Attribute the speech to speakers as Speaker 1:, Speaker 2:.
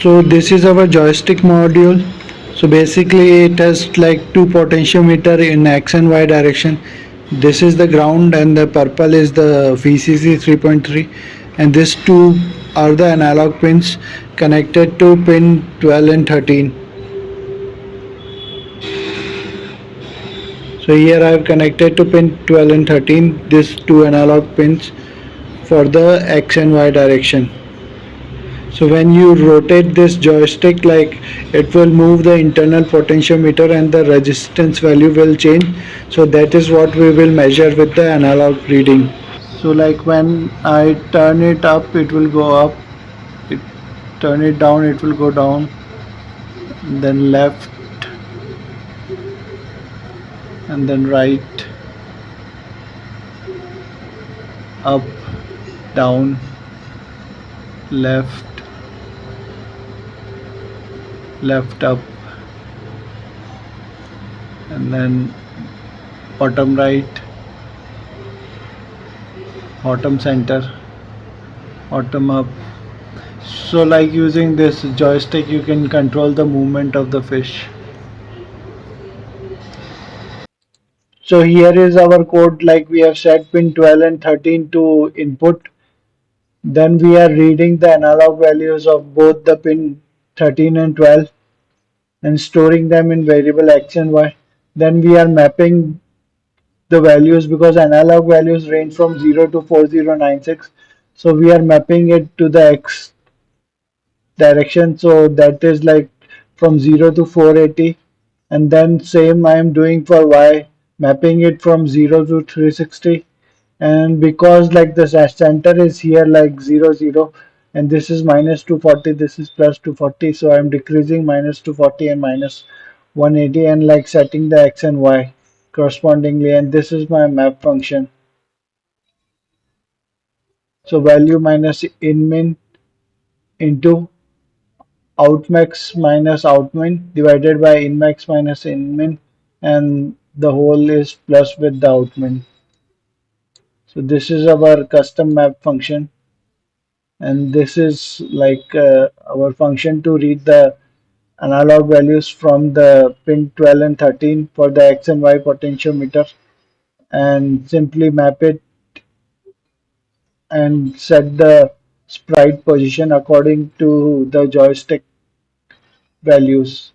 Speaker 1: So this is our joystick module. So basically it has like two potentiometer in x and y direction. This is the ground and the purple is the VCC 3.3, and these two are the analog pins connected to pin 12 and 13. So here I have connected to pin 12 and 13 these two analog pins for the x and y direction. So when you rotate this joystick, like, it will move the internal potentiometer and the resistance value will change. So that is what we will measure with the analog reading. So like when I turn it up, it will go up. It turn it down, it will go down. Then left and then right, up, down, left, left, up, and then bottom right, bottom center, bottom up. So like using this joystick you can control the movement of the fish. So here is our code, like we have set pin 12 and 13 to input. Then we are reading the analog values of both the pin 13 and 12 and storing them in variable x and y. Then we are mapping the values because analog values range from 0 to 4096. So we are mapping it to the x direction, so that is like from 0 to 480, and then same I am doing for y, mapping it from 0 to 360. And because like the center is here like 0 0, and this is minus 240, this is plus 240, so I am decreasing minus 240 and minus 180 and like setting the x and y correspondingly, and this is my map function. So value minus in min into outmax minus outmin divided by inmax minus inmin, and the whole is plus with the outmin. So this is our custom map function, and this is like our function to read the analog values from the pin 12 and 13 for the x and y potentiometer, and simply map it and set the sprite position according to the joystick values.